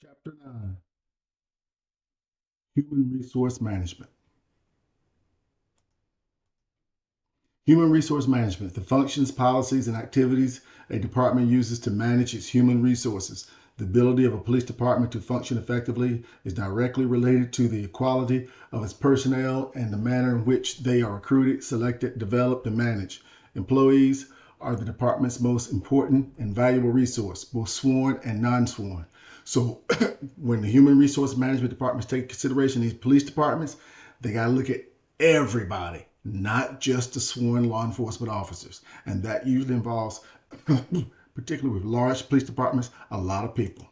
Chapter 9, Human Resource Management. Human resource management, the functions, policies, and activities a department uses to manage its human resources. The ability of a police department to function effectively is directly related to the quality of its personnel and the manner in which they are recruited, selected, developed, and managed. Employees are the department's most important and valuable resource, both sworn and non-sworn. So when the human resource management departments take consideration these police departments, they got to look at everybody, not just the sworn law enforcement officers. And that usually involves, particularly with large police departments, a lot of people.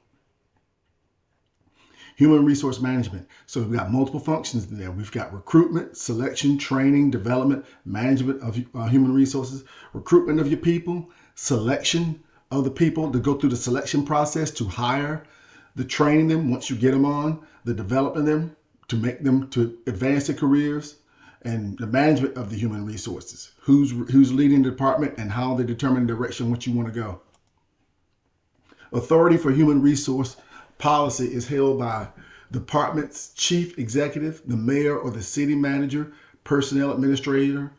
Human resource management. So we've got multiple functions in there. We've got recruitment, selection, training, development, management of human resources, recruitment of your people, selection of the people to go through the selection process to hire, the training them once you get them on, the developing them to make them to advance their careers, and the management of the human resources. Who's leading the department and how they determine the direction which you want to go. Authority for human resource policy is held by the department's chief executive, the mayor or the city manager, personnel administrator,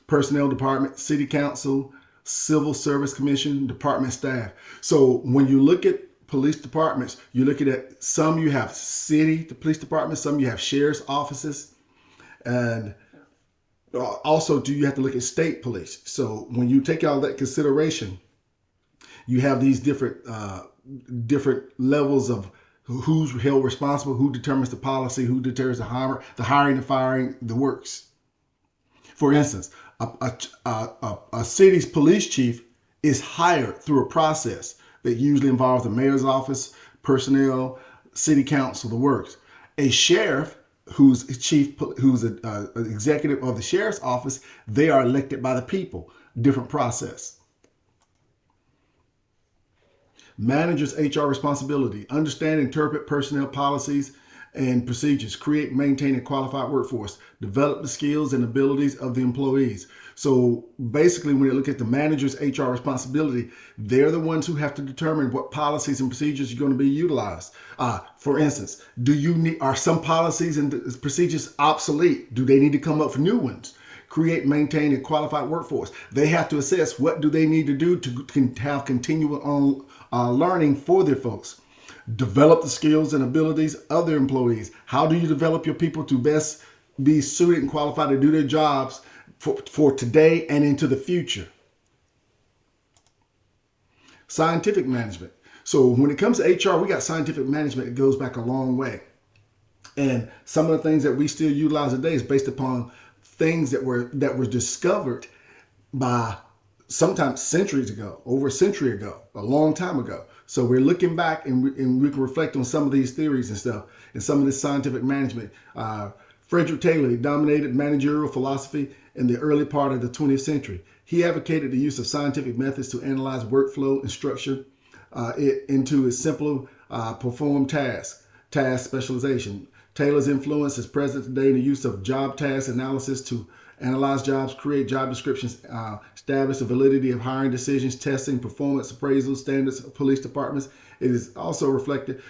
personnel department, city council, civil service commission, department staff. So when you look at police departments, you're looking at some you have city police departments, some you have sheriff's offices, and also do you have to look at state police. So when you take all that consideration, you have these different levels of who's held responsible, who determines the policy, who determines the hiring, the firing, the works. For instance, a city's police chief is hired through a process that usually involves the mayor's office, personnel, city council, the works. A sheriff who's an executive of the sheriff's office, they are elected by the people. Different process. Manager's HR responsibility: understand and interpret personnel policies and procedures, create, maintain a qualified workforce, develop the skills and abilities of the employees. So basically, when you look at the manager's HR responsibility, they're the ones who have to determine what policies and procedures are going to be utilized. For instance, are some policies and procedures obsolete? Do they need to come up with new ones? Create, maintain a qualified workforce. They have to assess what do they need to do to have continual learning for their folks. Develop the skills and abilities of their employees. How do you develop your people to best be suited and qualified to do their jobs for today and into the future? Scientific management. So when it comes to HR, we got scientific management that goes back a long way. And some of the things that we still utilize today is based upon things that were discovered by sometimes centuries ago, over a century ago, a long time ago. So we're looking back and we can reflect on some of these theories and stuff and some of this scientific management. Frederick Taylor dominated managerial philosophy in the early part of the 20th century. He advocated the use of scientific methods to analyze workflow and structure it into a simpler perform task specialization. Taylor's influence is present today in the use of job task analysis to analyze jobs, create job descriptions, establish the validity of hiring decisions, testing, performance appraisal standards of police departments. It is also reflected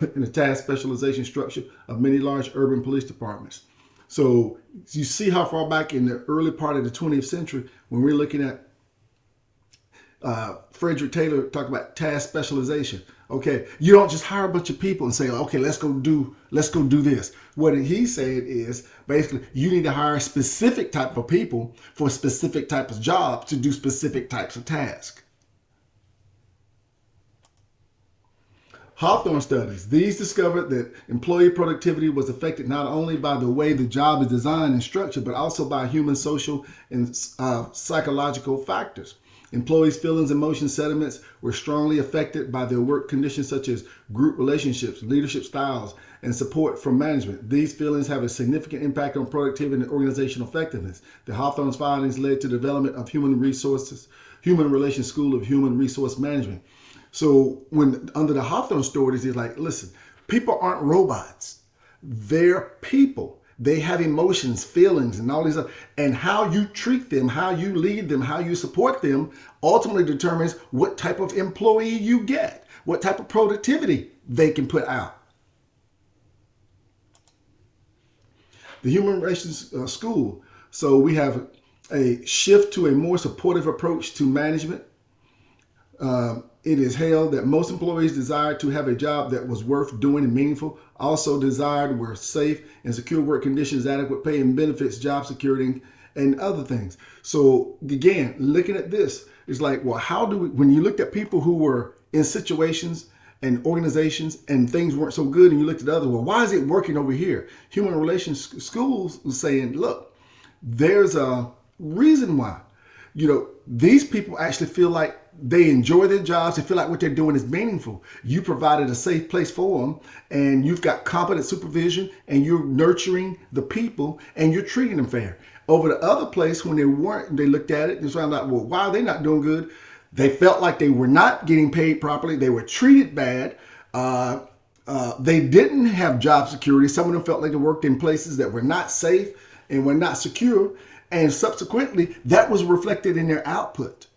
in the task specialization structure of many large urban police departments. So you see how far back in the early part of the 20th century, when we're looking at Frederick Taylor talk about task specialization. Okay, you don't just hire a bunch of people and say, okay, let's go do this. What he said is basically you need to hire a specific type of people for specific types of jobs to do specific types of tasks. Hawthorne studies. These discovered that employee productivity was affected not only by the way the job is designed and structured, but also by human, social, and psychological factors. Employees' feelings, emotions, sentiments were strongly affected by their work conditions such as group relationships, leadership styles, and support from management. These feelings have a significant impact on productivity and organizational effectiveness. The Hawthorne's findings led to the development of Human Relations School of Human Resource Management. So when under the Hawthorne stories, he's like, listen, people aren't robots. They're people. They have emotions, feelings, and all these other, and how you treat them, how you lead them, how you support them ultimately determines what type of employee you get, what type of productivity they can put out. The Human Relations School. So we have a shift to a more supportive approach to management. It is held that most employees desired to have a job that was worth doing and meaningful. Also desired were safe and secure work conditions, adequate pay and benefits, job security, and other things. So again, looking at this, it's like, well, how do we, when you looked at people who were in situations and organizations and things weren't so good and you looked at others, well, why is it working over here? Human Relations Schools was saying, look, there's a reason why. These people actually feel like they enjoy their jobs. They feel like what they're doing is meaningful. You provided a safe place for them, and you've got competent supervision, and you're nurturing the people, and you're treating them fair. Over the other place, when they weren't, they looked at it and found out, well, why are they not doing good? They felt like they were not getting paid properly. They were treated bad. They didn't have job security. Some of them felt like they worked in places that were not safe and were not secure. And subsequently, that was reflected in their output.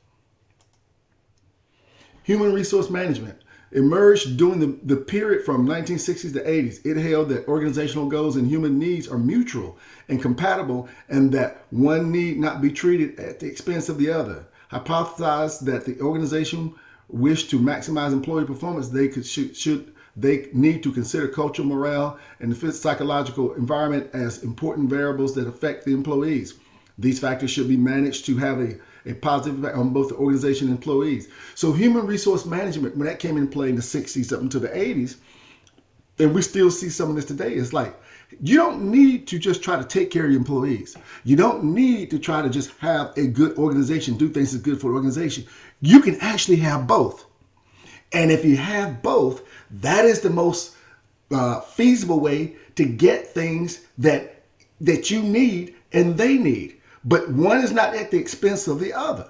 Human resource management emerged during the period from 1960s to 80s. It held that organizational goals and human needs are mutual and compatible, and that one need not be treated at the expense of the other. Hypothesized that the organization wished to maximize employee performance, they need to consider cultural morale and the psychological environment as important variables that affect the employees. These factors should be managed to have a positive impact on both the organization and employees. So human resource management, when that came into play in the 60s up until the 80s, and we still see some of this today, it's like, you don't need to just try to take care of your employees. You don't need to try to just have a good organization, do things that's good for the organization. You can actually have both. And if you have both, that is the most feasible way to get things that you need and they need. But one is not at the expense of the other.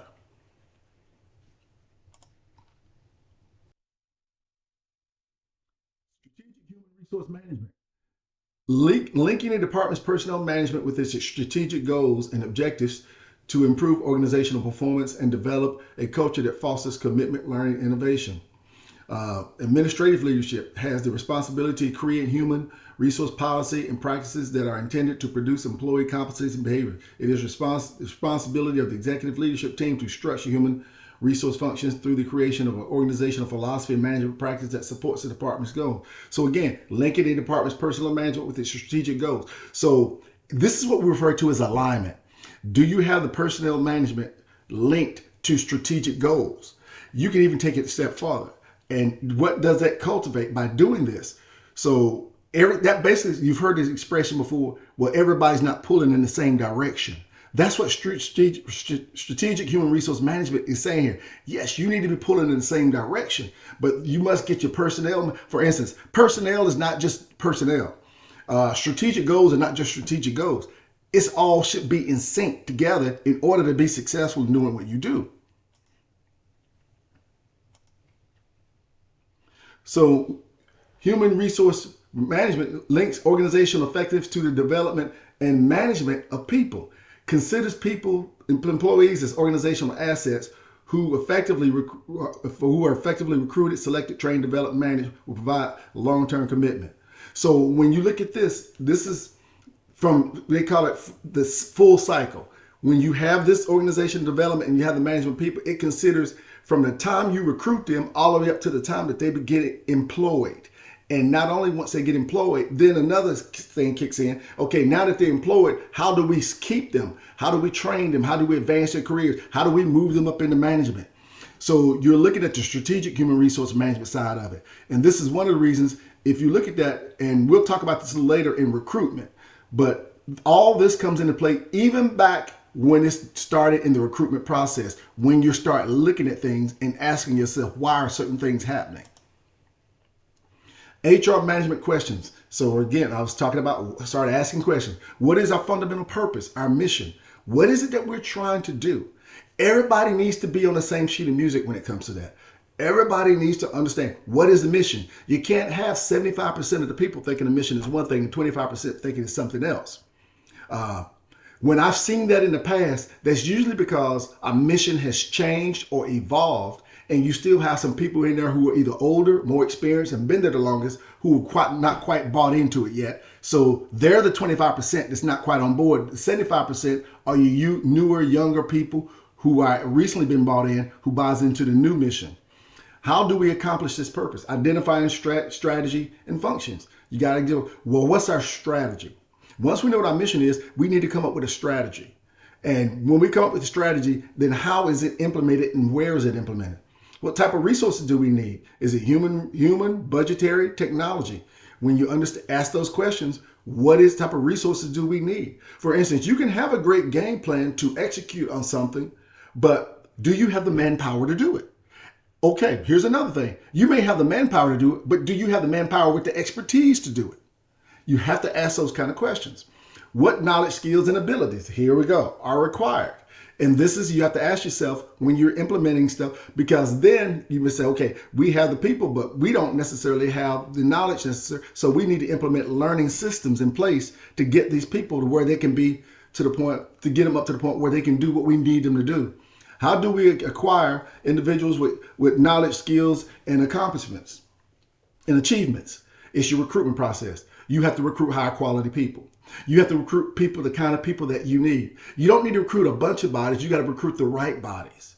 Strategic human resource management. Linking a department's personnel management with its strategic goals and objectives to improve organizational performance and develop a culture that fosters commitment, learning, and innovation. Administrative leadership has the responsibility to create human resource policy and practices that are intended to produce employee competencies and behavior. It is responsibility of the executive leadership team to structure human resource functions through the creation of an organizational philosophy and management practice that supports the department's goals. So again, linking a department's personnel management with its strategic goals. So this is what we refer to as alignment. Do you have the personnel management linked to strategic goals? You can even take it a step farther. And what does that cultivate by doing this? So that basically, you've heard this expression before, well, everybody's not pulling in the same direction. That's what strategic human resource management is saying here. Yes, you need to be pulling in the same direction, but you must get your personnel. For instance, personnel is not just personnel. Strategic goals are not just strategic goals. It's all should be in sync together in order to be successful in doing what you do. So human resource management links organizational effectiveness to the development and management of people, considers people, employees as organizational assets who are effectively recruited, selected, trained, developed, managed, will provide long-term commitment. So when you look at this is from, they call it this full cycle. When you have this organization development and you have the management people, it considers from the time you recruit them all the way up to the time that they get employed. And not only once they get employed, then another thing kicks in. Okay, now that they're employed, how do we keep them? How do we train them? How do we advance their careers? How do we move them up into management? So you're looking at the strategic human resource management side of it. And this is one of the reasons, if you look at that, and we'll talk about this later in recruitment, but all this comes into play even back when it started in the recruitment process, when you start looking at things and asking yourself, why are certain things happening? HR management questions. So again, I was talking about, started asking questions. What is our fundamental purpose, our mission? What is it that we're trying to do? Everybody needs to be on the same sheet of music when it comes to that. Everybody needs to understand what is the mission. You can't have 75% of the people thinking the mission is one thing and 25% thinking it's something else. When I've seen that in the past, that's usually because a mission has changed or evolved, and you still have some people in there who are either older, more experienced, and been there the longest, who are not quite bought into it yet. So they're the 25% that's not quite on board. The 75% are you newer, younger people who are recently been bought in, who buys into the new mission. How do we accomplish this purpose? Identifying strategy and functions. You got to go, well, what's our strategy? Once we know what our mission is, we need to come up with a strategy. And when we come up with a strategy, then how is it implemented and where is it implemented? What type of resources do we need? Is it human, budgetary, technology? When you ask those questions, what type of resources do we need? For instance, you can have a great game plan to execute on something, but do you have the manpower to do it? Okay, here's another thing. You may have the manpower to do it, but do you have the manpower with the expertise to do it? You have to ask those kind of questions. What knowledge, skills, and abilities, here we go, are required? And this is, you have to ask yourself when you're implementing stuff, because then you may say, okay, we have the people, but we don't necessarily have the knowledge necessary. So we need to implement learning systems in place to get these people to where they can be to the point, to get them up to the point where they can do what we need them to do. How do we acquire individuals with knowledge, skills, and accomplishments and achievements? It's your recruitment process. You have to recruit high quality people. You have to recruit people, the kind of people that you need. You don't need to recruit a bunch of bodies. You got to recruit the right bodies.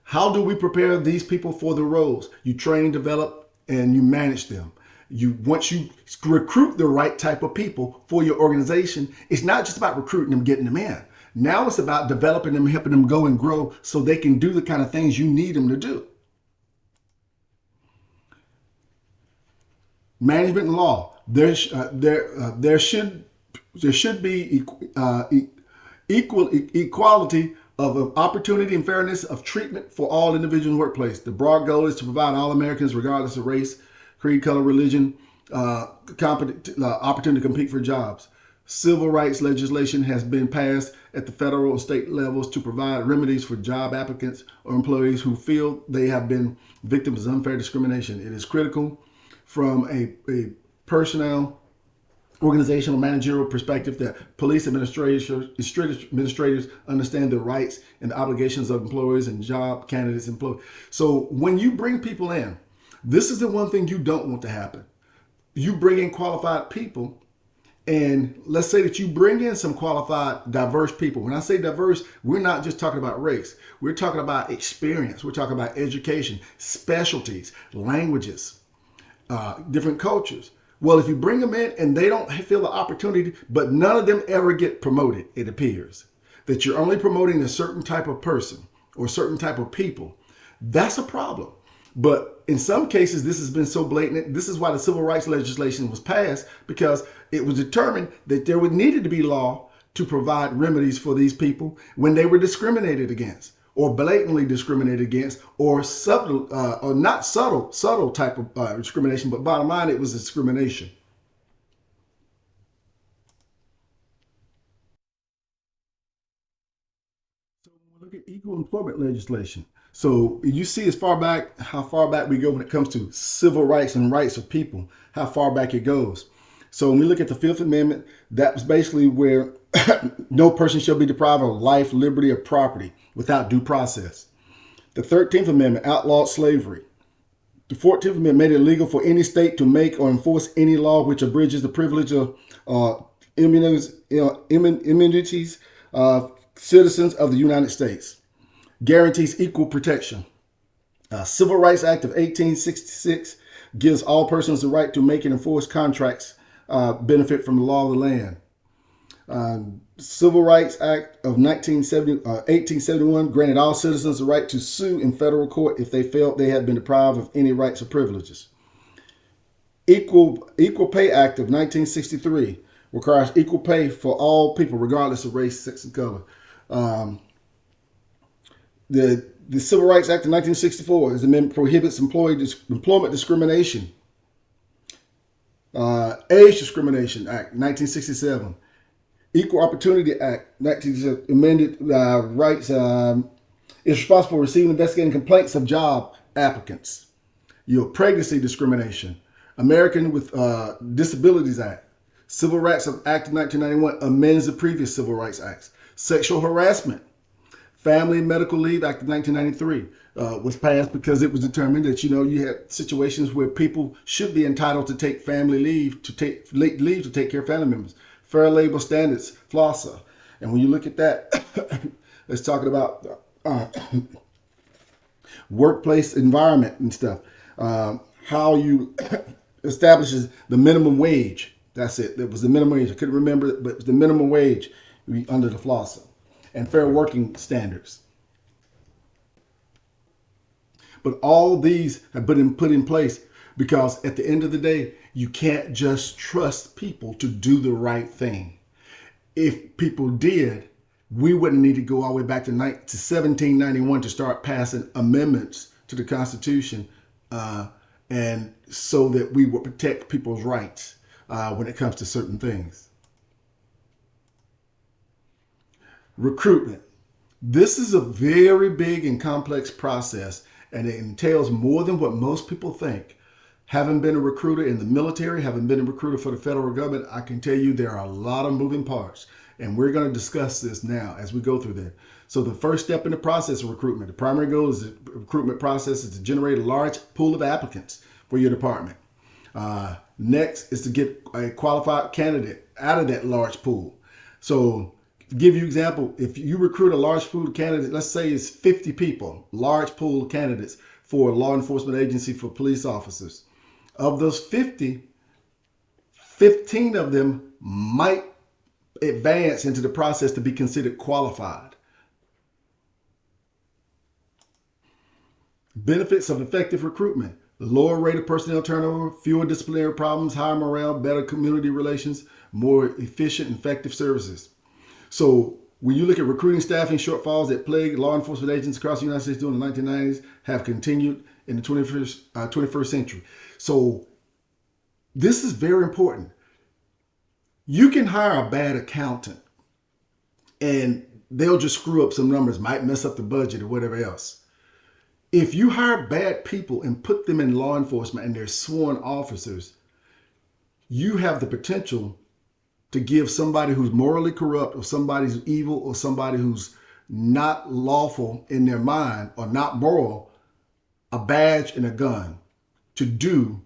How do we prepare these people for the roles? You train, develop, and you manage them. Once you recruit the right type of people for your organization, it's not just about recruiting them, getting them in. Now it's about developing them, helping them go and grow so they can do the kind of things you need them to do. Management and law. There should be equality of opportunity and fairness of treatment for all individuals in the workplace. The broad goal is to provide all Americans, regardless of race, creed, color, religion, opportunity to compete for jobs. Civil rights legislation has been passed at the federal and state levels to provide remedies for job applicants or employees who feel they have been victims of unfair discrimination. It is critical from a personnel, organizational, managerial perspective that police administrators understand the rights and the obligations of employees and job candidates employees. So when you bring people in, this is the one thing you don't want to happen. You bring in qualified people, and let's say that you bring in some qualified, diverse people. When I say diverse, we're not just talking about race. We're talking about experience. We're talking about education, specialties, languages, different cultures. Well, if you bring them in and they don't feel the opportunity, but none of them ever get promoted, it appears that you're only promoting a certain type of person or a certain type of people, that's a problem. But in some cases, this has been so blatant. This is why the civil rights legislation was passed, because it was determined that there would needed to be law to provide remedies for these people when they were discriminated against, or blatantly discriminated against, or subtle, or not subtle type of discrimination. But bottom line, it was discrimination. So when we look at equal employment legislation, so you see how far back we go when it comes to civil rights and rights of people, how far back it goes. So when we look at the Fifth Amendment, that was basically where no person shall be deprived of life, liberty, or property without due process. The 13th Amendment outlawed slavery. The 14th Amendment made it illegal for any state to make or enforce any law which abridges the privilege of immunities of citizens of the United States. Guarantees equal protection. Civil Rights Act of 1866 gives all persons the right to make and enforce contracts benefit from the law of the land. Civil Rights Act of 1871 granted all citizens the right to sue in federal court if they felt they had been deprived of any rights or privileges. Equal Pay Act of 1963 requires equal pay for all people regardless of race, sex, and color. The Civil Rights Act of 1964 is amendment prohibits employment discrimination. Age Discrimination Act 1967. Equal Opportunity Act 1967 amended rights is responsible for receiving and investigating complaints of job applicants. Pregnancy discrimination. American with Disabilities Act. Civil Rights Act of 1991 amends the previous Civil Rights Acts. Sexual harassment. Family and Medical Leave Act of 1993 was passed because it was determined that, you had situations where people should be entitled to take family leave, to take care of family members. Fair Labor Standards, FLOSSA. And when you look at that, it's talking about workplace environment and stuff. How you establishes the minimum wage. That's it. It was the minimum wage. I couldn't remember it, but it was the minimum wage under the FLOSSA. And fair working standards. But all these have been put in place because at the end of the day, you can't just trust people to do the right thing. If people did, we wouldn't need to go all the way back to 1791 to start passing amendments to the Constitution, and so that we would protect people's rights when it comes to certain things. Recruitment. This is a very big and complex process, and it entails more than what most people think. Having been a recruiter in the military, having been a recruiter for the federal government, I can tell you there are a lot of moving parts, and we're going to discuss this now as we go through that. So the first step in the process of recruitment, the primary goal is the recruitment process is to generate a large pool of applicants for your department. Next is to get a qualified candidate out of that large pool. So to give you an example, if you recruit a large pool of candidates, let's say it's 50 people, large pool of candidates for a law enforcement agency for police officers. Of those 50, 15 of them might advance into the process to be considered qualified. Benefits of effective recruitment: lower rate of personnel turnover, fewer disciplinary problems, higher morale, better community relations, more efficient and effective services. So when you look at recruiting staffing shortfalls that plagued law enforcement agents across the United States during the 1990s have continued in the 21st century. So this is very important. You can hire a bad accountant and they'll just screw up some numbers, might mess up the budget or whatever else. If you hire bad people and put them in law enforcement and they're sworn officers, you have the potential to give somebody who's morally corrupt or somebody who's evil or somebody who's not lawful in their mind or not moral a badge and a gun to do.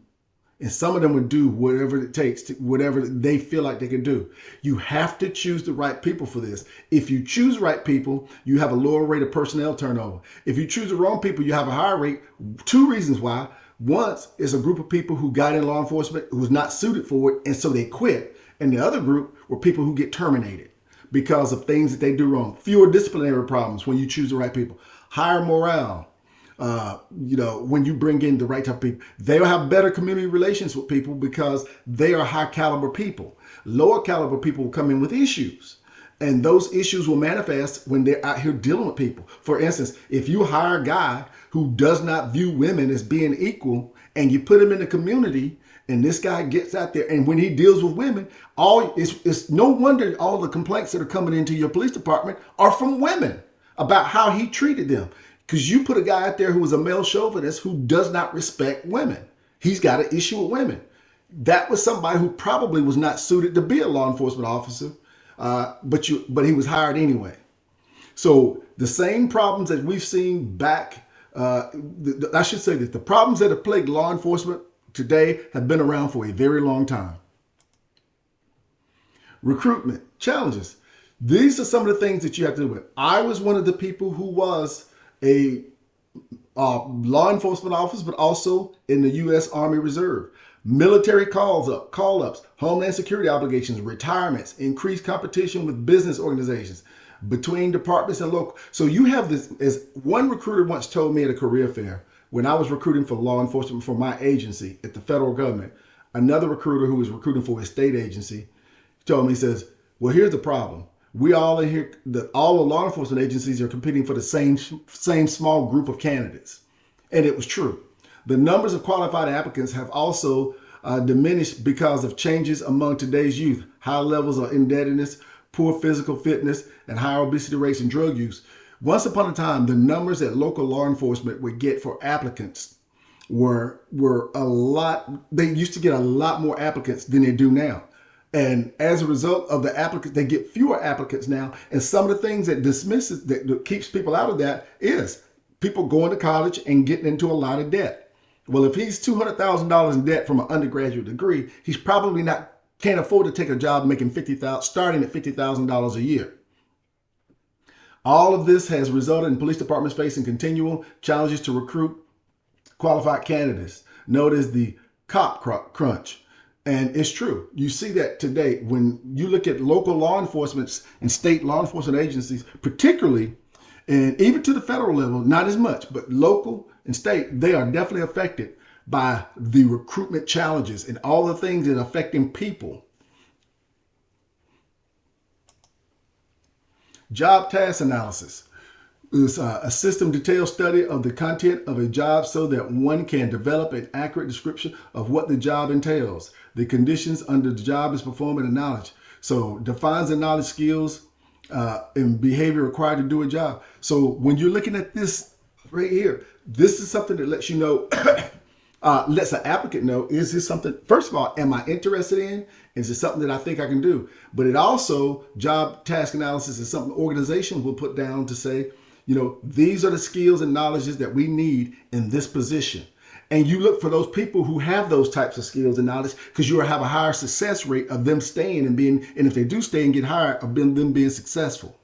And some of them would do whatever it takes, to whatever they feel like they can do. You have to choose the right people for this. If you choose right people, you have a lower rate of personnel turnover. If you choose the wrong people, you have a higher rate. Two reasons why. One is a group of people who got in law enforcement who was not suited for it, and so they quit. And the other group were people who get terminated because of things that they do wrong. Fewer disciplinary problems when you choose the right people. Higher morale. When you bring in the right type of people, they'll have better community relations with people because they are high caliber people. Lower caliber people will come in with issues, and those issues will manifest when they're out here dealing with people. For instance, if you hire a guy who does not view women as being equal and you put him in the community and this guy gets out there and when he deals with women, it's no wonder all the complaints that are coming into your police department are from women about how he treated them. Because you put a guy out there who is a male chauvinist who does not respect women. He's got an issue with women. That was somebody who probably was not suited to be a law enforcement officer, but he was hired anyway. So the same problems that we've seen back, I should say that the problems that have plagued law enforcement today have been around for a very long time. Recruitment challenges. These are some of the things that you have to do with. I was one of the people who was a law enforcement officer, but also in the U.S. Army Reserve. Military call-ups, homeland security obligations, retirements, increased competition with business organizations, between departments and local. So you have this, as one recruiter once told me at a career fair, when I was recruiting for law enforcement for my agency at the federal government, another recruiter who was recruiting for a state agency told me, he says, well, here's the problem. We all in here, all the law enforcement agencies are competing for the same small group of candidates. And it was true. The numbers of qualified applicants have also diminished because of changes among today's youth, high levels of indebtedness, poor physical fitness, and higher obesity rates and drug use. Once upon a time, the numbers that local law enforcement would get for applicants were a lot. They used to get a lot more applicants than they do now. And as a result of the applicants, they get fewer applicants now. And some of the things that dismisses, that keeps people out of that is people going to college and getting into a lot of debt. Well, if he's $200,000 in debt from an undergraduate degree, he's probably can't afford to take a job making starting at $50,000 a year. All of this has resulted in police departments facing continual challenges to recruit qualified candidates, known as the cop crunch. And it's true. You see that today when you look at local law enforcement and state law enforcement agencies, particularly, and even to the federal level, not as much, but local and state, they are definitely affected by the recruitment challenges and all the things that are affecting people. Job task analysis is a system detailed study of the content of a job so that one can develop an accurate description of what the job entails, the conditions under the job is performed, and the knowledge. So defines the knowledge, skills, and behavior required to do a job. So when you're looking at this right here, this is something that lets you know, lets an applicant know, is this something, first of all, am I interested in? Is it something that I think I can do? But it also, job task analysis is something organizations will put down to say, you know, these are the skills and knowledges that we need in this position. And you look for those people who have those types of skills and knowledge because you will have a higher success rate of them staying and being, and if they do stay and get hired, of them being successful.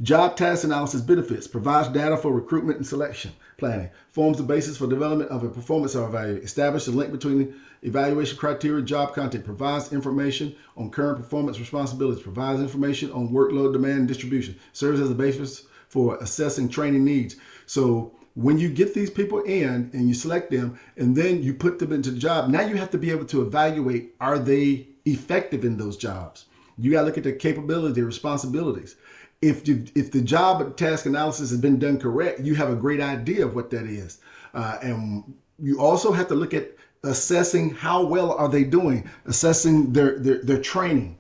Job task analysis benefits, provides data for recruitment and selection planning, forms the basis for development of a performance evaluation, establishes a link between the evaluation criteria and job content, provides information on current performance responsibilities, provides information on workload demand and distribution, serves as a basis for assessing training needs. So when you get these people in and you select them and then you put them into the job, now you have to be able to evaluate, are they effective in those jobs? You got to look at their capability, their responsibilities. If the job task analysis has been done correct, you have a great idea of what that is. And you also have to look at assessing how well are they doing, assessing their training.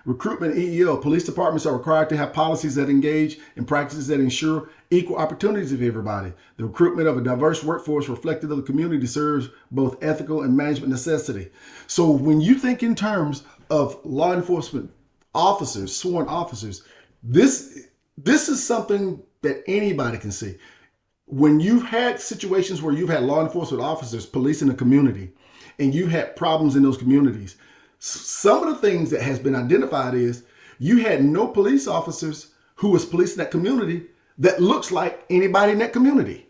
Recruitment EEO, police departments are required to have policies that engage in practices that ensure equal opportunities of everybody. The recruitment of a diverse workforce reflective of the community serves both ethical and management necessity. So when you think in terms of law enforcement officers, sworn officers, this is something that anybody can see. When you've had situations where you've had law enforcement officers policing the community and you've had problems in those communities, some of the things that has been identified is you had no police officers who was policing that community that looks like anybody in that community.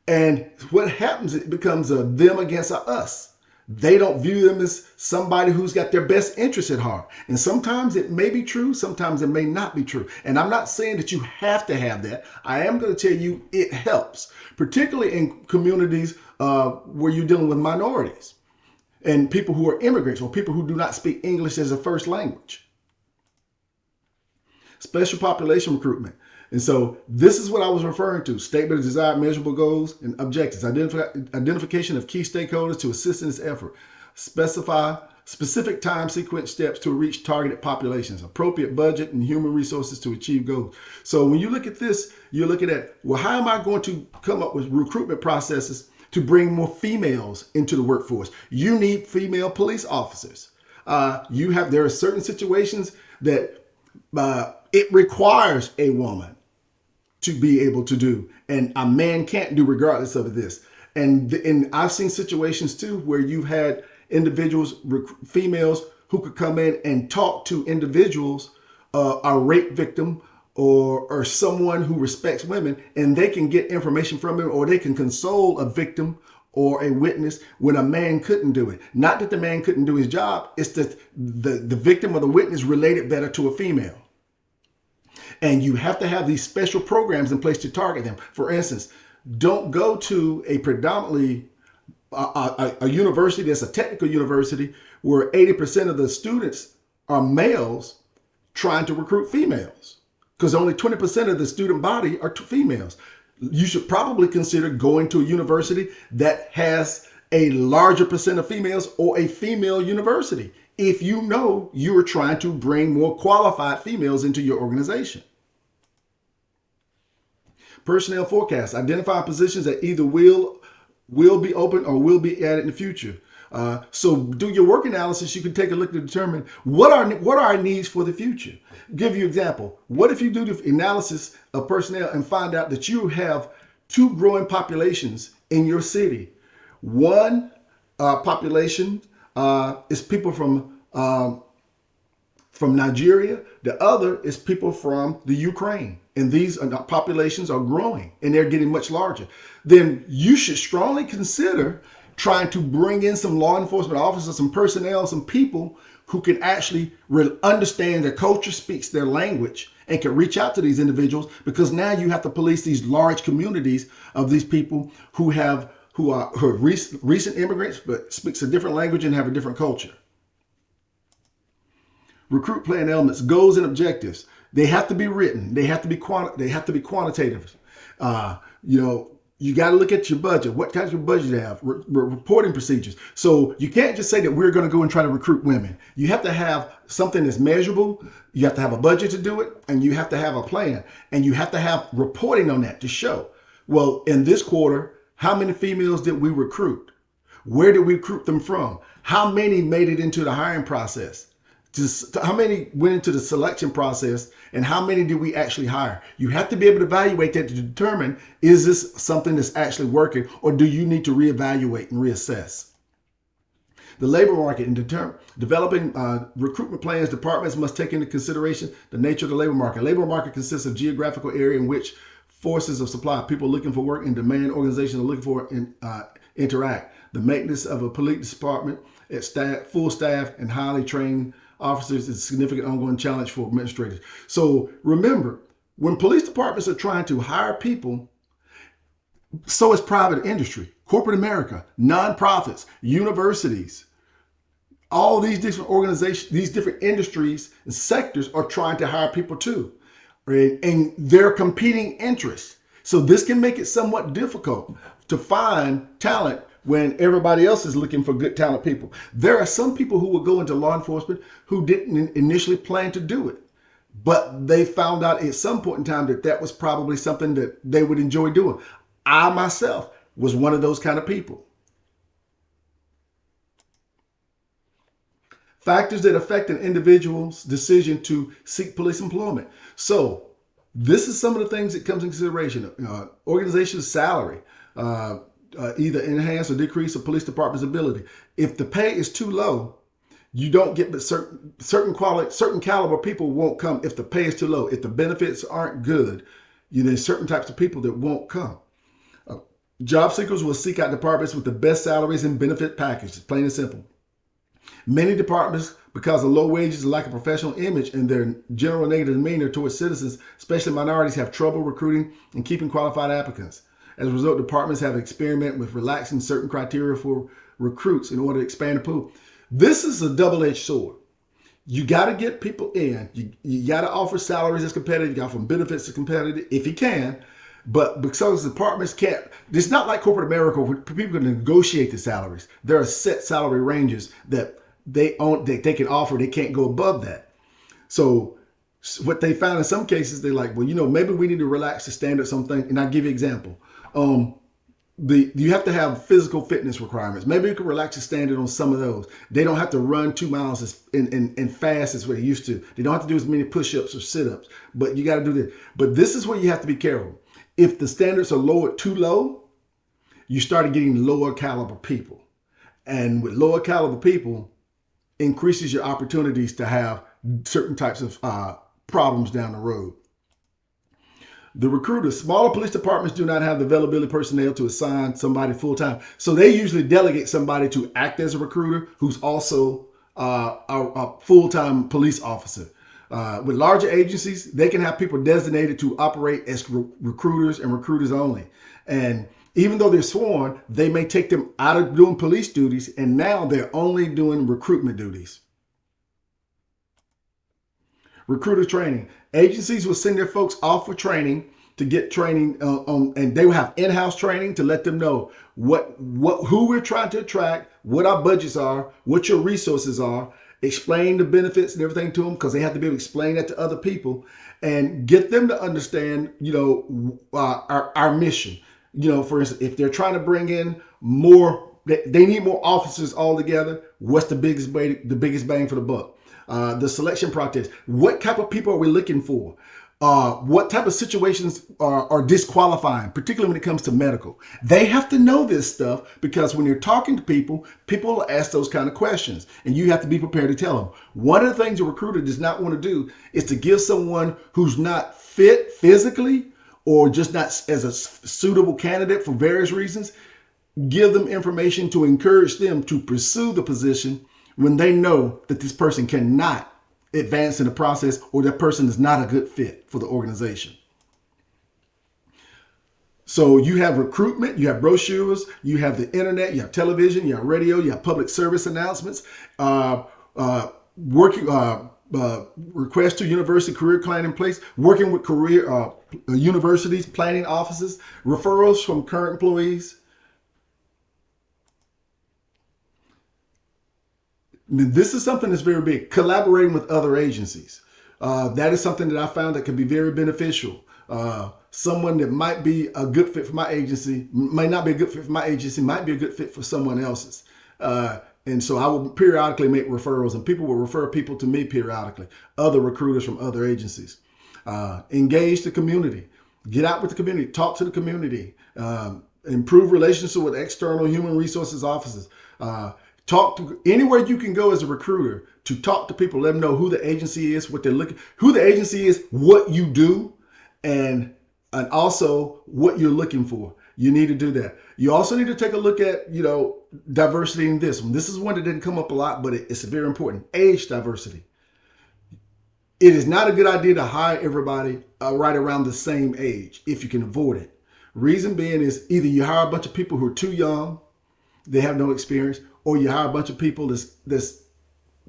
And what happens, it becomes a them against a us. They don't view them as somebody who's got their best interests at heart. And sometimes it may be true, sometimes it may not be true. And I'm not saying that you have to have that. I am going to tell you it helps, particularly in communities where you're dealing with minorities and people who are immigrants or people who do not speak English as a first language. Special population recruitment. And so this is what I was referring to: statement of desired measurable goals and objectives, identification of key stakeholders to assist in this effort, specify specific time sequence steps to reach targeted populations, appropriate budget and human resources to achieve goals. So when you look at this, you're looking at, well, how am I going to come up with recruitment processes to bring more females into the workforce? You need female police officers. There are certain situations that it requires a woman to be able to do, and a man can't do regardless of this. And I've seen situations too where you've had individuals, females, who could come in and talk to individuals, a rape victim or someone who respects women, and they can get information from them, or they can console a victim or a witness when a man couldn't do it. Not that the man couldn't do his job, it's that the victim or the witness related better to a female. And you have to have these special programs in place to target them. For instance, don't go to a predominantly a university that's a technical university where 80% of the students are males trying to recruit females, because only 20% of the student body are females. You should probably consider going to a university that has a larger percent of females, or a female university, if you know you're trying to bring more qualified females into your organization. Personnel forecast, identify positions that either will will be open or will be added in the future. So do your work analysis. You can take a look to determine what are our needs for the future. Give you an example. What if you do the analysis of personnel and find out that you have two growing populations in your city? One population is people from Nigeria. The other is people from the Ukraine. And these populations are growing and they're getting much larger. Then you should strongly consider trying to bring in some law enforcement officers, some personnel, some people who can actually understand their culture, speaks their language, and can reach out to these individuals, because now you have to police these large communities of these people who are recent immigrants, but speaks a different language and have a different culture. Recruit plan elements, goals and objectives. They have to be written. They have to be quantitative. You got to look at your budget. What kinds of budget you have, reporting procedures. So you can't just say that we're going to go and try to recruit women. You have to have something that's measurable. You have to have a budget to do it, and you have to have a plan, and you have to have reporting on that to show, well, in this quarter, how many females did we recruit? Where did we recruit them from? How many made it into the hiring process? How many went into the selection process, and how many did we actually hire? You have to be able to evaluate that to determine, is this something that's actually working, or do you need to reevaluate and reassess? The labor market. In developing recruitment plans, departments must take into consideration the nature of the labor market. Labor market consists of geographical area in which forces of supply, people looking for work, and demand organizations are looking for interact. The maintenance of a police department at full staff and highly trained officers is a significant ongoing challenge for administrators. So remember, when police departments are trying to hire people, so is private industry, corporate America, nonprofits, universities. All these different organizations, these different industries and sectors are trying to hire people too, right? And they're competing interests. So this can make it somewhat difficult to find talent when everybody else is looking for good, talented people. There are some people who will go into law enforcement who didn't initially plan to do it, but they found out at some point in time that that was probably something that they would enjoy doing. I myself was one of those kind of people. Factors that affect an individual's decision to seek police employment. So this is some of the things that comes in consideration. Organization's salary, either enhance or decrease a police department's ability. If the pay is too low, you don't get, but certain caliber people won't come if the pay is too low. If the benefits aren't good, there's certain types of people that won't come. Job seekers will seek out departments with the best salaries and benefit packages, plain and simple. Many departments, because of low wages and lack of professional image and their general negative demeanor towards citizens, especially minorities, have trouble recruiting and keeping qualified applicants. As a result, departments have experimented with relaxing certain criteria for recruits in order to expand the pool. This is a double-edged sword. You got to get people in. You got to offer salaries that's competitive. You got to offer benefits that's competitive if you can. But because departments can't, it's not like corporate America where people can negotiate the salaries. There are set salary ranges that they can offer. They can't go above that. So what they found in some cases, they're like, well, maybe we need to relax the standards on things. And I'll give you an example. You have to have physical fitness requirements. Maybe you can relax the standard on some of those. They don't have to run 2 miles and fast as what they used to. They don't have to do as many push-ups or sit-ups, but you got to do this. But this is where you have to be careful. If the standards are lowered too low, you start getting lower caliber people. And with lower caliber people, increases your opportunities to have certain types of problems down the road. The recruiters, smaller police departments do not have the availability personnel to assign somebody full-time. So they usually delegate somebody to act as a recruiter who's also a full-time police officer. With larger agencies, they can have people designated to operate as recruiters and recruiters only. And even though they're sworn, they may take them out of doing police duties, and now they're only doing recruitment duties. Recruiter training. Agencies will send their folks off for training to get training and they will have in-house training to let them know who we're trying to attract, what our budgets are, what your resources are, explain the benefits and everything to them, because they have to be able to explain that to other people and get them to understand, our mission. For instance, if they're trying to bring in They need more officers altogether. What's the biggest bang for the buck? The selection process. What type of people are we looking for? What type of situations are disqualifying, particularly when it comes to medical? They have to know this stuff, because when you're talking to people, people will ask those kind of questions, and you have to be prepared to tell them. One of the things a recruiter does not want to do is to give someone who's not fit physically or just not as a suitable candidate for various reasons, give them information to encourage them to pursue the position when they know that this person cannot advance in the process, or that person is not a good fit for the organization. So you have recruitment, you have brochures, you have the internet, you have television, you have radio, you have public service announcements, requests to university career planning place, working with universities, planning offices, referrals from current employees. This is something that's very big. Collaborating with other agencies. That is something that I found that can be very beneficial. Someone that might be a good fit for my agency might not be a good fit for my agency, might be a good fit for someone else's. And so I will periodically make referrals, and people will refer people to me periodically, other recruiters from other agencies. Engage the community. Get out with the community. Talk to the community. Improve relationships with external human resources offices. Talk to anywhere you can go as a recruiter to talk to people, let them know who the agency is, what they're looking, who the agency is, what you do, and also what you're looking for. You need to do that. You also need to take a look at, diversity in this one. This is one that didn't come up a lot, but it's very important. Age diversity. It is not a good idea to hire everybody right around the same age if you can avoid it. Reason being is either you hire a bunch of people who are too young, they have no experience, or you hire a bunch of people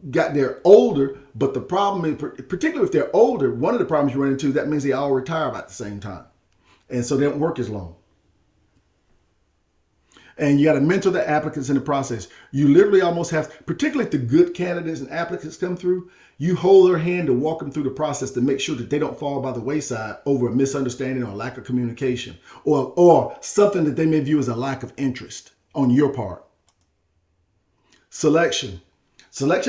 they're older, but the problem is, particularly if they're older, one of the problems you run into, that means they all retire about the same time. And so they don't work as long. And you got to mentor the applicants in the process. You literally almost have, particularly if the good candidates and applicants come through, you hold their hand to walk them through the process to make sure that they don't fall by the wayside over a misunderstanding or lack of communication, or something that they may view as a lack of interest on your part. Selection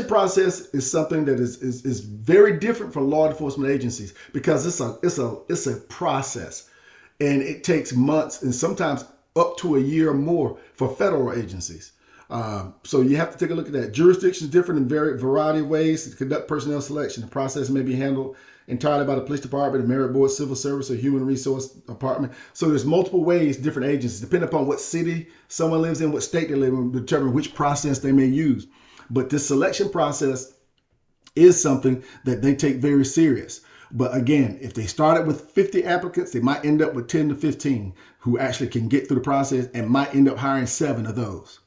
process is something that is very different from law enforcement agencies, because it's a process, and it takes months and sometimes up to a year or more for federal agencies. So you have to take a look at that. Jurisdictions different in variety of ways to conduct personnel selection. The process may be handled entirely by the police department, the merit board, civil service, or human resource department. So there's multiple ways, different agencies, depending upon what city someone lives in, what state they live in, determine which process they may use. But this selection process is something that they take very serious. But again, if they started with 50 applicants, they might end up with 10 to 15 who actually can get through the process, and might end up hiring 7 of those.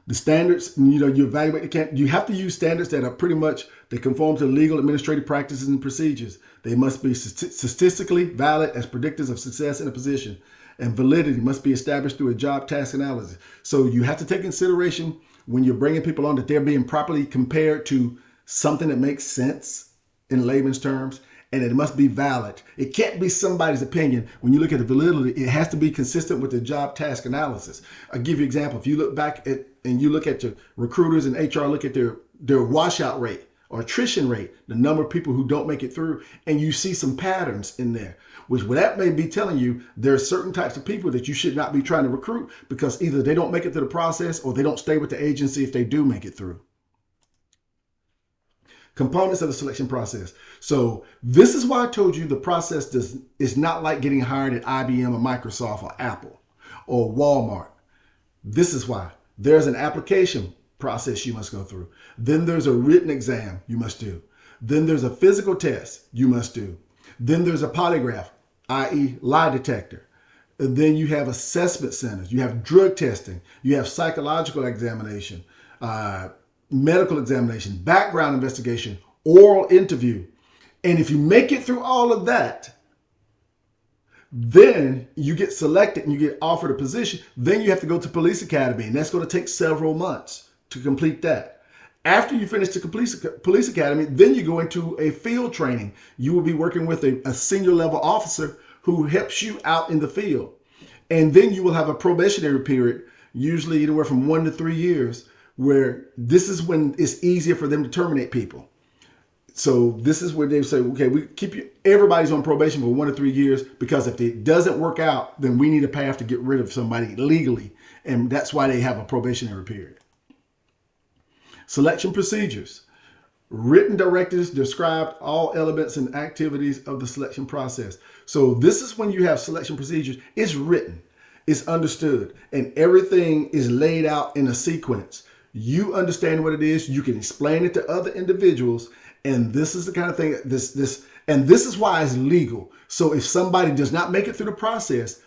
The standards, you evaluate you have to use standards that are pretty much, they conform to legal administrative practices and procedures. They must be statistically valid as predictors of success in a position, and validity must be established through a job task analysis. So you have to take consideration when you're bringing people on that they're being properly compared to something that makes sense in layman's terms, and it must be valid. It can't be somebody's opinion. When you look at the validity, it has to be consistent with the job task analysis. I'll give you an example. If you look back at, and you look at the recruiters and HR, look at their washout rate or attrition rate, the number of people who don't make it through, and you see some patterns in there, which that may be telling you there are certain types of people that you should not be trying to recruit, because either they don't make it through the process or they don't stay with the agency if they do make it through. Components of the selection process. So this is why I told you the process is not like getting hired at IBM or Microsoft or Apple or Walmart. This is why. There's an application process you must go through. Then there's a written exam you must do. Then there's a physical test you must do. Then there's a polygraph, i.e. lie detector. And then you have assessment centers. You have drug testing. You have psychological examination, medical examination, background investigation, oral interview. And if you make it through all of that, then you get selected and you get offered a position. Then you have to go to police academy, and that's going to take several months to complete that. After you finish the police academy, then you go into a field training. You will be working with a senior level officer who helps you out in the field. And then you will have a probationary period, usually anywhere from 1 to 3 years, where this is when it's easier for them to terminate people. So this is where they say, okay, we keep you, everybody's on probation for 1 to 3 years, because if it doesn't work out, then we need a path to get rid of somebody legally. And that's why they have a probationary period. Selection procedures. Written directives describe all elements and activities of the selection process. So this is when you have selection procedures. It's written, it's understood, and everything is laid out in a sequence. You understand what it is. You can explain it to other individuals. And this is the kind of thing, this is why it's legal. So if somebody does not make it through the process,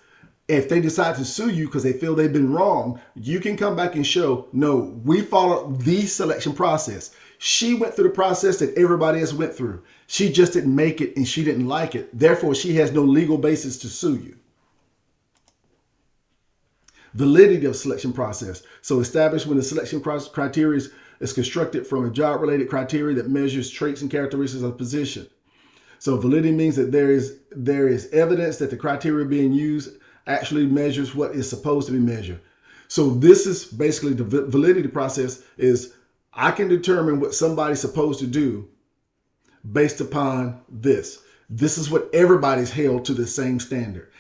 if they decide to sue you because they feel they've been wrong, you can come back and show, no, we followed the selection process. She went through the process that everybody else went through. She just didn't make it and she didn't like it. Therefore, she has no legal basis to sue you. Validity of selection process. So establish when the selection criteria is constructed from a job-related criteria that measures traits and characteristics of the position. So validity means that there is evidence that the criteria being used actually measures what is supposed to be measured. So this is basically the validity process is I can determine what somebody's supposed to do based upon this. This is what everybody's held to the same standard.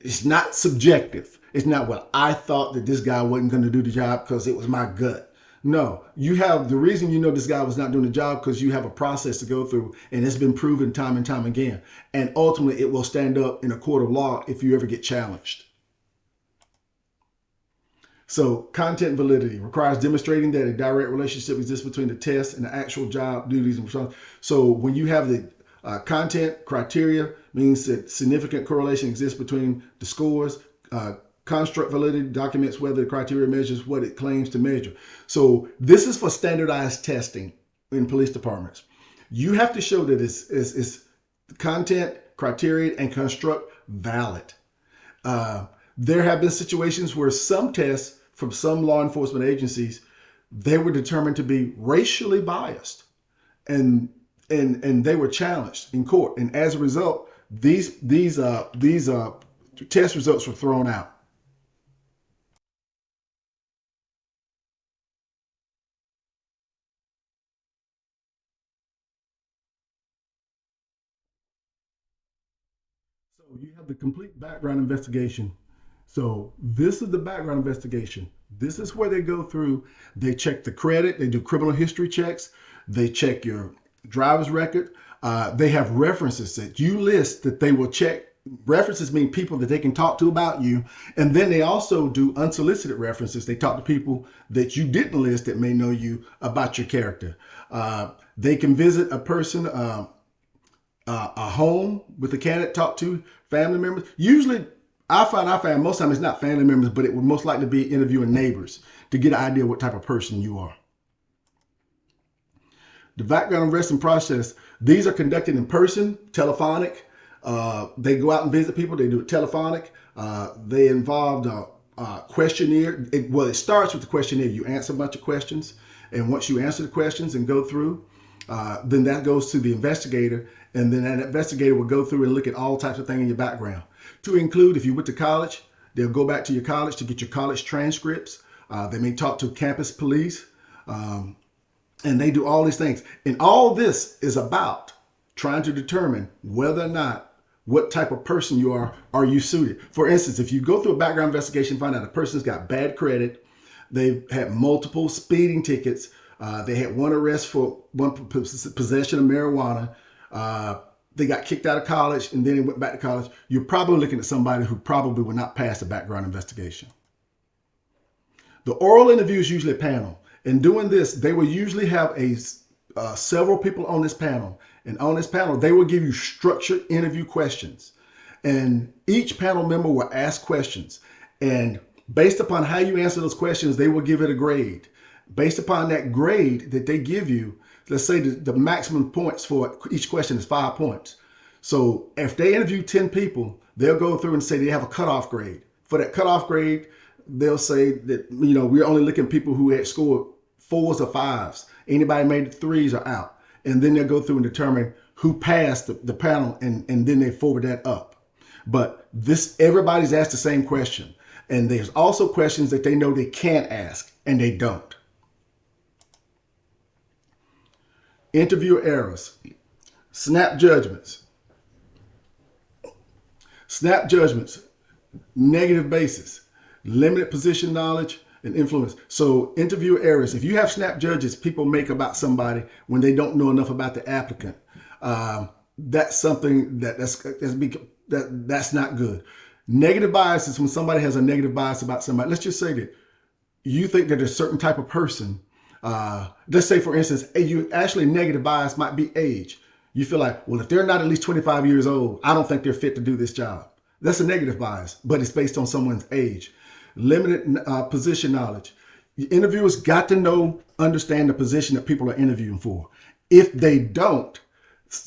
It's not subjective. It's not, well, I thought that this guy wasn't going to do the job because it was my gut. No, you have the reason you know this guy was not doing the job because you have a process to go through, and it's been proven time and time again. And ultimately, it will stand up in a court of law if you ever get challenged. So content validity requires demonstrating that a direct relationship exists between the test and the actual job duties and responsibilities. So when you have the content criteria, means that significant correlation exists between the scores. Construct validity documents whether the criteria measures what it claims to measure. So this is for standardized testing in police departments. You have to show that it's content, criteria, and construct valid. There have been situations where some tests from some law enforcement agencies, they were determined to be racially biased, and they were challenged in court. And as a result, these test results were thrown out. So you have the complete background investigation. So this is the background investigation. This is where they go through, they check the credit, they do criminal history checks, they check your driver's record. They have references that you list that they will check. References mean people that they can talk to about you. And then they also do unsolicited references. They talk to people that you didn't list that may know you about your character. They can visit a person, a home with a candidate, talk to family members. Usually, I find most times it's not family members, but it would most likely be interviewing neighbors to get an idea what type of person you are. The background arresting process, these are conducted in person, telephonic. They go out and visit people. They do it telephonic. They involved a questionnaire. It starts with the questionnaire. You answer a bunch of questions. And once you answer the questions and go through, then that goes to the investigator. And then that investigator will go through and look at all types of things in your background. To include, if you went to college, they'll go back to your college to get your college transcripts. They may talk to campus police. And they do all these things. And all this is about trying to determine whether or not what type of person you are you suited. For instance, if you go through a background investigation, find out a person's got bad credit, they've had multiple speeding tickets, they had one arrest for one possession of marijuana, they got kicked out of college and then they went back to college, you're probably looking at somebody who probably would not pass the background investigation. The oral interview is usually a panel. In doing this, they will usually have several people on this panel. And on this panel, they will give you structured interview questions. And each panel member will ask questions. And based upon how you answer those questions, they will give it a grade. Based upon that grade that they give you, let's say the maximum points for each question is 5 points. So if they interview 10 people, they'll go through and say they have a cutoff grade. For that cutoff grade, they'll say that, we're only looking at people who had scored 4s or 5s. Anybody made 3s are out. And then they'll go through and determine who passed the panel, and then they forward that up. But everybody's asked the same question. And there's also questions that they know they can't ask and they don't. Interview errors. Snap judgments. Snap judgments. Negative basis. Limited position knowledge and influence. So interview errors. If you have snap judges people make about somebody when they don't know enough about the applicant, that's something that's not good. Negative bias is when somebody has a negative bias about somebody. Let's just say that you think that a certain type of person, let's say for instance, you actually negative bias might be age. You feel like, well, if they're not at least 25 years old, I don't think they're fit to do this job. That's a negative bias, but it's based on someone's age. Limited position knowledge. Interviewers got to understand the position that people are interviewing for. If they don't,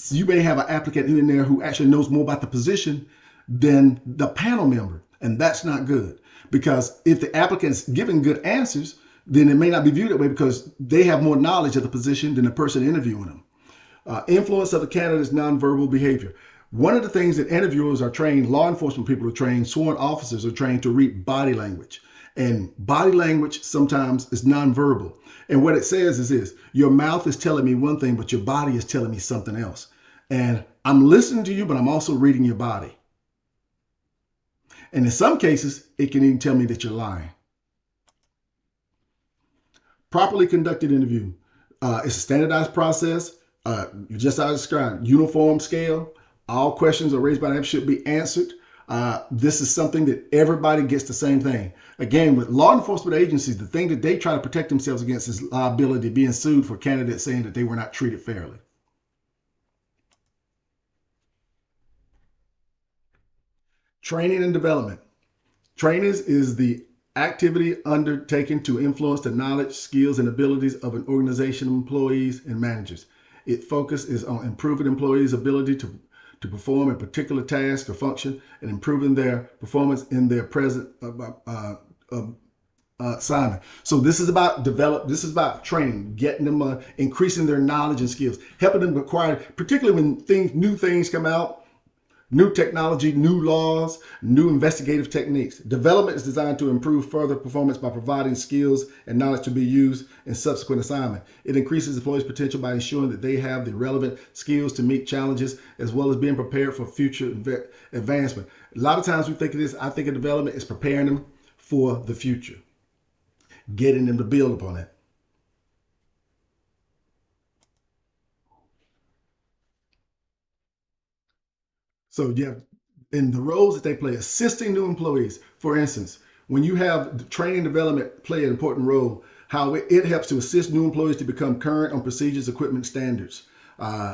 you may have an applicant in there who actually knows more about the position than the panel member. And that's not good, because if the applicant's giving good answers, then it may not be viewed that way because they have more knowledge of the position than the person interviewing them. Influence of the candidate's nonverbal behavior. One of the things that interviewers are trained, law enforcement people are trained, sworn officers are trained to read body language. And body language sometimes is nonverbal. And what it says is this: your mouth is telling me one thing, but your body is telling me something else. And I'm listening to you, but I'm also reading your body. And in some cases, it can even tell me that you're lying. Properly conducted interview. It's a standardized process. Just as I described, uniform scale. All questions are raised by them should be answered. This is something that everybody gets the same thing. Again, with law enforcement agencies, the thing that they try to protect themselves against is liability, being sued for candidates saying that they were not treated fairly. Training and development. Training is the activity undertaken to influence the knowledge, skills, and abilities of an organization of employees and managers. Its focus is on improving employees' ability to perform a particular task or function and improving their performance in their present assignment. So this is about about training, getting them, increasing their knowledge and skills, helping them acquire, particularly when new things come out, new technology, new laws, new investigative techniques. Development is designed to improve further performance by providing skills and knowledge to be used in subsequent assignment. It increases employees' potential by ensuring that they have the relevant skills to meet challenges, as well as being prepared for future advancement. A lot of times we think of this, I think of development as preparing them for the future, getting them to build upon it. So you have, in the roles that they play, assisting new employees. For instance, when you have training development play an important role, how it helps to assist new employees to become current on procedures, equipment, standards.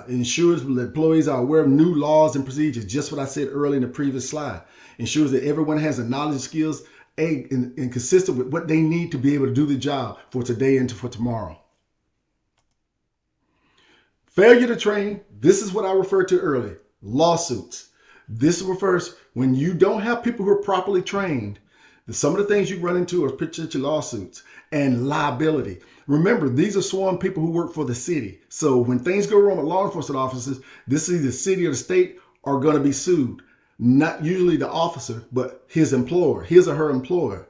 Ensures that employees are aware of new laws and procedures, just what I said earlier in the previous slide. Ensures that everyone has the knowledge and skills and consistent with what they need to be able to do the job for today and for tomorrow. Failure to train, this is what I referred to earlier. Lawsuits. This refers when you don't have people who are properly trained. Some of the things you run into are potential lawsuits and liability. Remember, these are sworn people who work for the city. So when things go wrong with law enforcement officers, this is the city or the state are going to be sued. Not usually the officer, but his employer, his or her employer.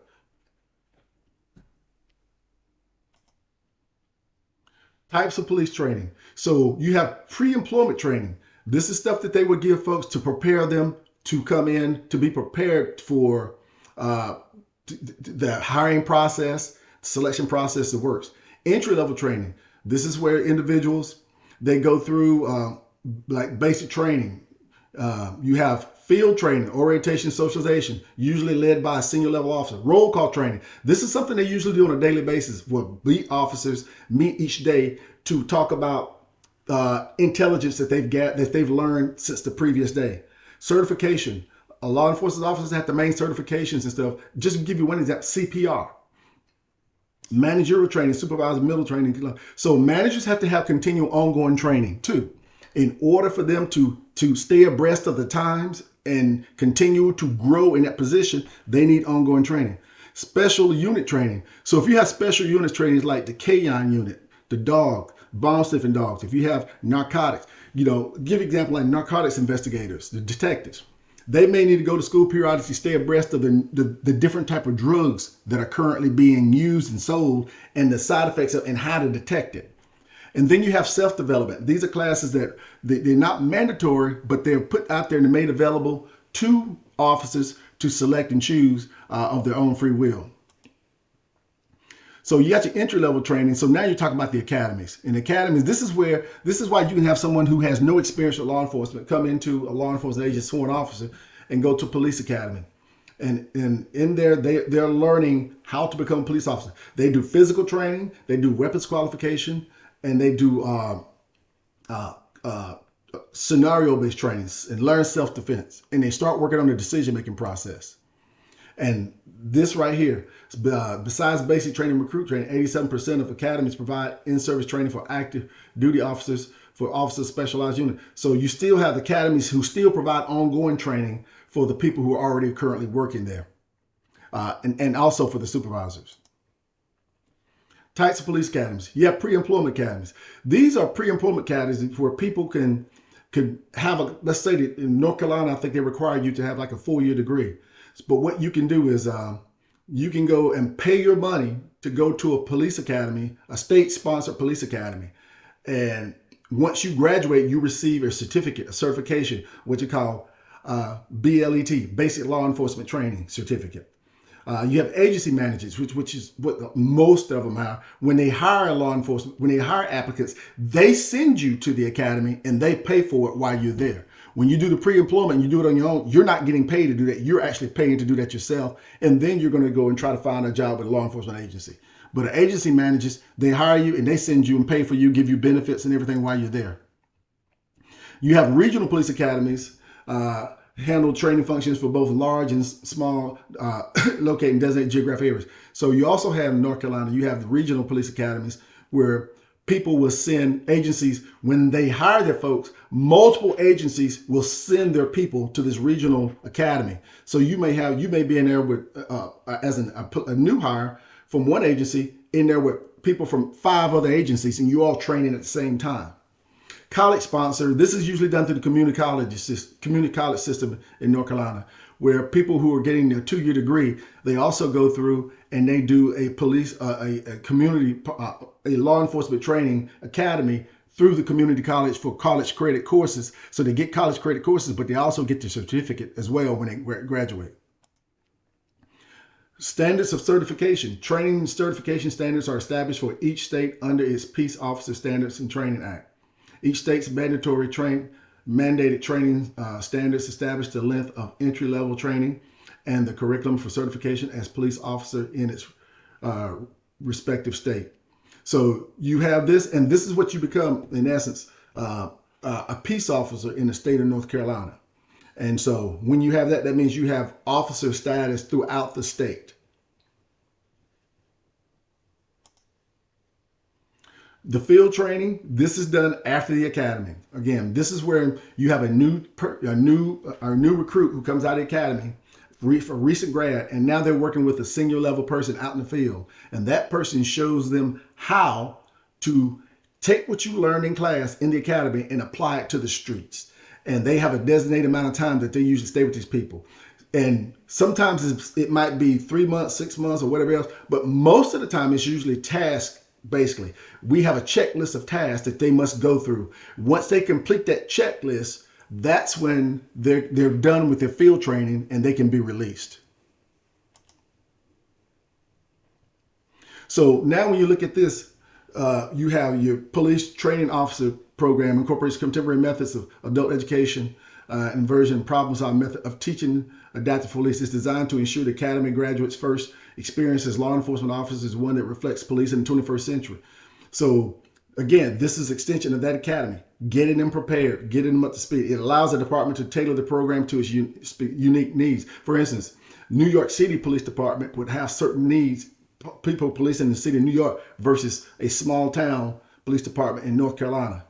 Types of police training. So you have pre-employment training. This is stuff that they would give folks to prepare them to come in, to be prepared for the hiring process, selection process that works. Entry-level training. This is where individuals, they go through like basic training. You have field training, orientation, socialization, usually led by a senior level officer. Roll call training. This is something they usually do on a daily basis where beat officers meet each day to talk about intelligence that they've learned since the previous day. Certification. Law enforcement officers have the main certifications and stuff. Just to give you one example, CPR. Managerial training, supervisor, middle training. So managers have to have continual ongoing training too, in order for them to stay abreast of the times and continue to grow in that position. They need ongoing training. Special unit training. So if you have special units trainings like the K9 unit, the dog, bomb sniffing dogs, if you have narcotics, give example like narcotics investigators, the detectives, They may need to go to school periodically, stay abreast of the different type of drugs that are currently being used and sold, and the side effects of, and how to detect it. And then you have self-development. These are classes that they're not mandatory, but they're put out there and made available to officers to select and choose of their own free will. So you got your entry-level training. So now you're talking about the academies. In academies, this is why you can have someone who has no experience with law enforcement come into a law enforcement agency, sworn officer, and go to a police academy. And in there, they're learning how to become a police officer. They do physical training, they do weapons qualification, and they do scenario-based trainings and learn self-defense. And they start working on the decision-making process. And this right here, besides basic training, recruit training, 87% of academies provide in-service training for active duty officers, for officers specialized unit. So you still have academies who still provide ongoing training for the people who are already currently working there, and also for the supervisors. Types of police academies. You have pre-employment academies. These are pre-employment academies where people can have let's say that in North Carolina, I think they require you to have like a 4-year degree. But what you can do is you can go and pay your money to go to a police academy, a state-sponsored police academy. And once you graduate, you receive a certificate, a certification, what you call BLET, Basic Law Enforcement Training Certificate. You have agency managers, which is what most of them are. When they hire law enforcement, when they hire applicants, they send you to the academy and they pay for it while you're there. When you do the pre-employment, you do it on your own, you're not getting paid to do that. You're actually paying to do that yourself. And then you're going to go and try to find a job with a law enforcement agency. But the agency managers, they hire you and they send you and pay for you, give you benefits and everything while you're there. You have regional police academies, handle training functions for both large and small, located in designated geographic areas. So you also have in North Carolina, you have the regional police academies where people will send agencies, when they hire their folks, multiple agencies will send their people to this regional academy. So you may be in there with, as a new hire from one agency, in there with people from 5 other agencies, and you all training at the same time. College sponsor, this is usually done through the community college system in North Carolina, where people who are getting their 2-year degree, they also go through and they do a law enforcement training academy through the community college for college credit courses. So they get college credit courses, but they also get their certificate as well when they graduate. Standards of certification. Training and certification standards are established for each state under its Peace Officer Standards and Training Act. Each state's mandated training standards establish the length of entry-level training and the curriculum for certification as police officer in its respective state. So you have this, and this is what you become, in essence, a peace officer in the state of North Carolina. And so when you have that, that means you have officer status throughout the state. The field training, this is done after the academy. Again, this is where you have a new recruit who comes out of the academy, a recent grad, and now they're working with a senior level person out in the field. And that person shows them how to take what you learned in class in the academy and apply it to the streets. And they have a designated amount of time that they usually stay with these people. And sometimes it might be 3 months, 6 months, or whatever else, but most of the time it's usually task. Basically, we have a checklist of tasks that they must go through. Once they complete that checklist, that's when they're done with their field training and they can be released. So now when you look at this, you have your police training officer program incorporates contemporary methods of adult education and version problem-solving method of teaching adaptive police. Is designed to ensure the academy graduates' first experience as law enforcement officers is one that reflects police in the 21st century. So again, this is extension of that academy, getting them prepared, getting them up to speed. It allows the department to tailor the program to its unique needs. For instance, New York City Police Department would have certain needs, people policing the city of New York versus a small town police department in North Carolina.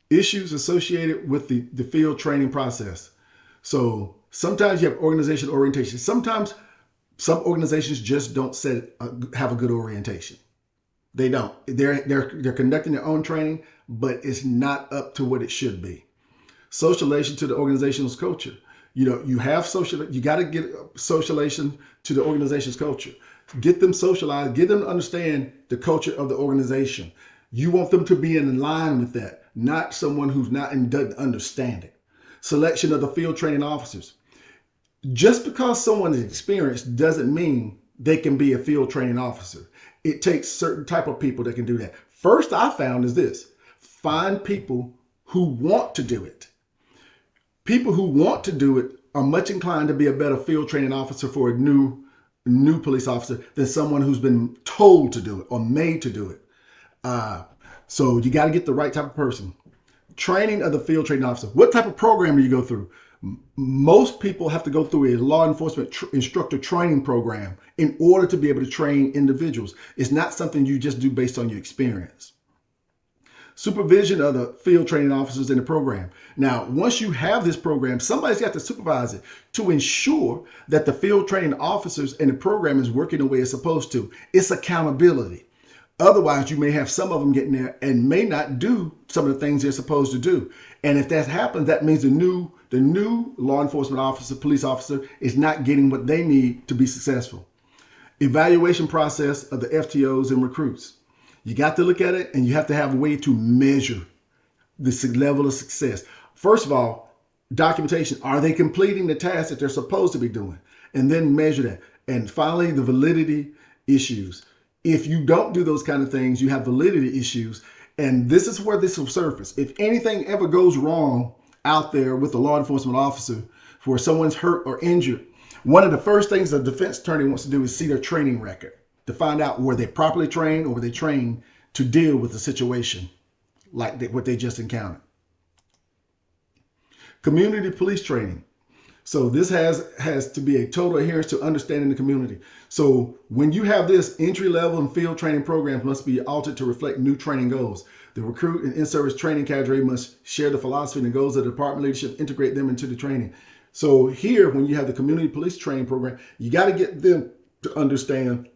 Issues associated with the field training process. So sometimes you have organization orientation. Sometimes some organizations just don't have a good orientation. They don't. They're conducting their own training, but it's not up to what it should be. Socialization to the organization's culture. You have you got to get socialization to the organization's culture. Get them socialized, get them to understand the culture of the organization. You want them to be in line with that, not someone who's not and doesn't understand it. Selection of the field training officers. Just because someone is experienced doesn't mean they can be a field training officer. It takes certain type of people that can do that. First, I found is this: find people who want to do it. People who want to do it are much inclined to be a better field training officer for a new police officer than someone who's been told to do it or made to do it. So you got to get the right type of person. Training of the field training officer. What type of program do you go through? Most people have to go through a law enforcement instructor training program in order to be able to train individuals. It's not something you just do based on your experience. Supervision of the field training officers in the program. Now, once you have this program, somebody's got to supervise it to ensure that the field training officers in the program is working the way it's supposed to. It's accountability. Otherwise, you may have some of them getting there and may not do some of the things they're supposed to do. And if that happens, that means the new law enforcement officer, police officer, is not getting what they need to be successful. Evaluation process of the FTOs and recruits. You got to look at it, and you have to have a way to measure the level of success. First of all, documentation. Are they completing the tasks that they're supposed to be doing? And then measure that. And finally, the validity issues. If you don't do those kind of things, you have validity issues. And this is where this will surface. If anything ever goes wrong out there with a law enforcement officer where someone's hurt or injured, one of the first things a defense attorney wants to do is see their training record to find out were they properly trained or were they trained to deal with the situation like what they just encountered. Community police training. So this has to be a total adherence to understanding the community. So when you have this, entry level and field training programs must be altered to reflect new training goals. The recruit and in-service training cadre must share the philosophy and the goals of the department leadership, integrate them into the training. So here, when you have the community police training program, you got to get them to understand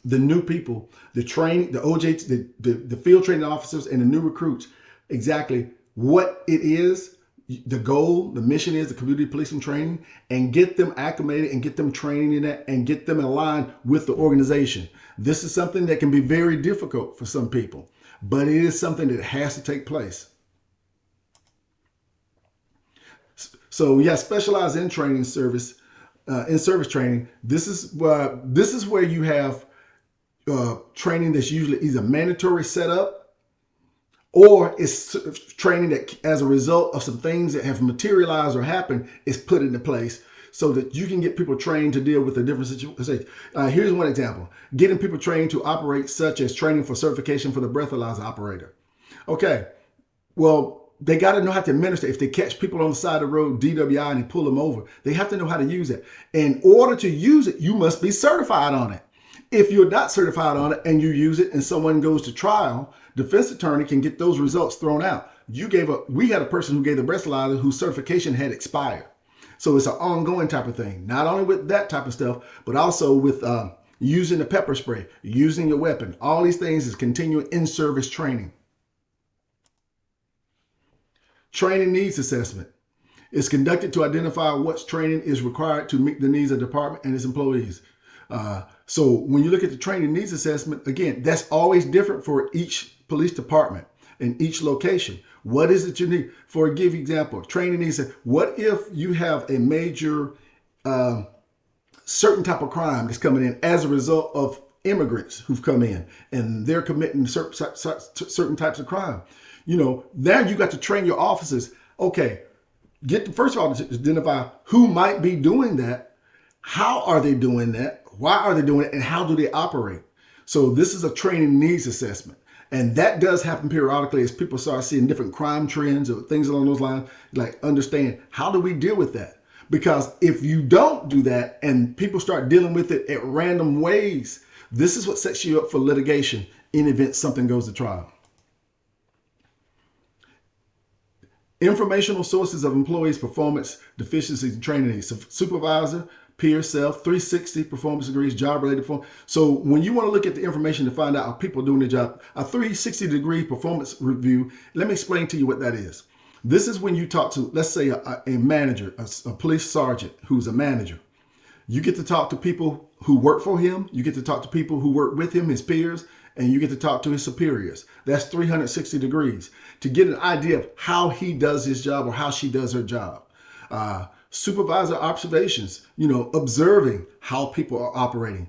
the new people, the training, the OJ, the field training officers and the new recruits, exactly what it is, the goal, the mission is the community policing training, and get them acclimated and get them training in that and get them aligned with the organization. This is something that can be very difficult for some people, but it is something that has to take place. So we have specialized in training service, in service training. This is where you have training that's usually either mandatory setup or it's training that as a result of some things that have materialized or happened is put into place so that you can get people trained to deal with a different situation. Here's one example. Getting people trained to operate, such as training for certification for the breathalyzer operator. Okay, well, they got to know how to administer. If they catch people on the side of the road, DWI, and they pull them over, they have to know how to use it. In order to use it, you must be certified on it. If you're not certified on it and you use it and someone goes to trial, defense attorney can get those results thrown out. We had a person who gave the breathalyzer whose certification had expired. So it's an ongoing type of thing, not only with that type of stuff, but also with using the pepper spray, using your weapon. All these things is continuing in-service training. Training needs assessment. It's conducted to identify what training is required to meet the needs of the department and its employees. So when you look at the training needs assessment, again, that's always different for each police department and each location. What is it you need? For a give example, training needs, what if you have a major certain type of crime that's coming in as a result of immigrants who've come in and they're committing certain types of crime? Now you got to train your officers. Okay, first of all, to identify who might be doing that. How are they doing that? Why are they doing it? And how do they operate? So this is a training needs assessment. And that does happen periodically as people start seeing different crime trends or things along those lines. Like, understand, how do we deal with that? Because if you don't do that and people start dealing with it at random ways, this is what sets you up for litigation in event something goes to trial. Informational sources of employees' performance deficiencies and training needs. Supervisor, peer, self, 360 performance degrees, job related performance. So when you want to look at the information to find out how people are doing their job, a 360-degree performance review, let me explain to you what that is. This is when you talk to, let's say, a manager, a police sergeant who's a manager. You get to talk to people who work for him. You get to talk to people who work with him, his peers, and you get to talk to his superiors. That's 360 degrees to get an idea of how he does his job or how she does her job. Supervisor observations, observing how people are operating.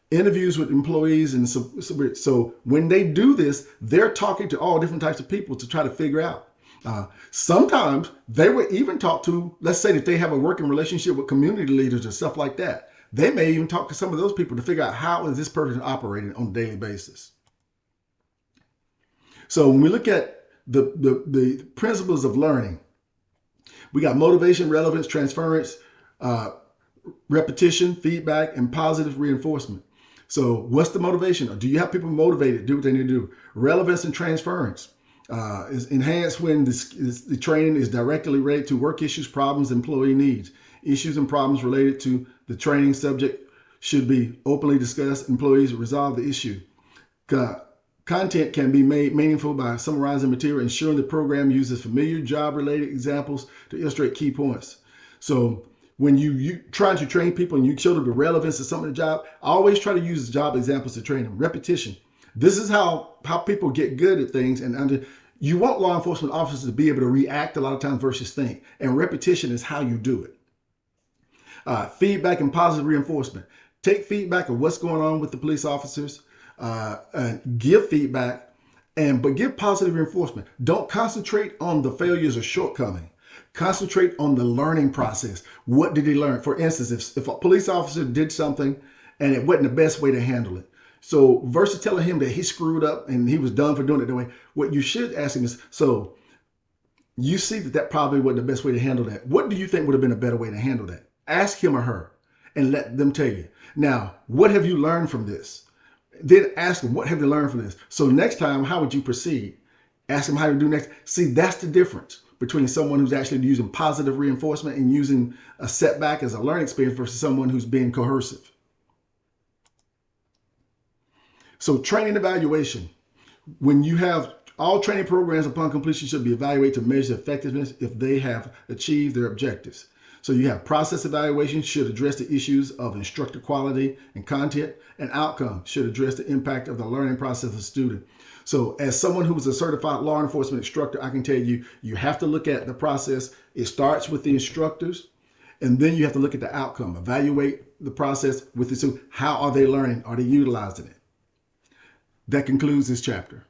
Interviews with employees. And so when they do this, they're talking to all different types of people to try to figure out. Sometimes they would even talk to, let's say that they have a working relationship with community leaders and stuff like that. They may even talk to some of those people to figure out how is this person operating on a daily basis. So when we look at the principles of learning, we got motivation, relevance, transference, repetition, feedback, and positive reinforcement. So what's the motivation? Do you have people motivated to do what they need to do? Relevance and transference is enhanced when the training is directly related to work issues, problems, employee needs. Issues and problems related to the training subject should be openly discussed. Employees resolve the issue. Content can be made meaningful by summarizing material, ensuring the program uses familiar job-related examples to illustrate key points. So when you try to train people and you show them the relevance of some of the job, I always try to use job examples to train them. Repetition. This is how people get good at things. And you want law enforcement officers to be able to react a lot of times versus think. And repetition is how you do it. Feedback and positive reinforcement. Take feedback of what's going on with the police officers. And give feedback, but give positive reinforcement. Don't concentrate on the failures or shortcoming. Concentrate on the learning process. What did he learn? For instance, if a police officer did something and it wasn't the best way to handle it. So versus telling him that he screwed up and he was done for doing it that way, what you should ask him is, so you see that probably wasn't the best way to handle that. What do you think would have been a better way to handle that? Ask him or her and let them tell you. Now, what have you learned from this? Then ask them, what have you learned from this? So next time, how would you proceed? Ask them how to do next. See, that's the difference between someone who's actually using positive reinforcement and using a setback as a learning experience versus someone who's being coercive. So training evaluation. When you have all training programs upon completion should be evaluated to measure effectiveness if they have achieved their objectives. So you have process evaluation should address the issues of instructor quality and content, and outcome should address the impact of the learning process of the student. So as someone who is a certified law enforcement instructor, I can tell you, you have to look at the process. It starts with the instructors, and then you have to look at the outcome, evaluate the process with the student. How are they learning? Are they utilizing it? That concludes this chapter.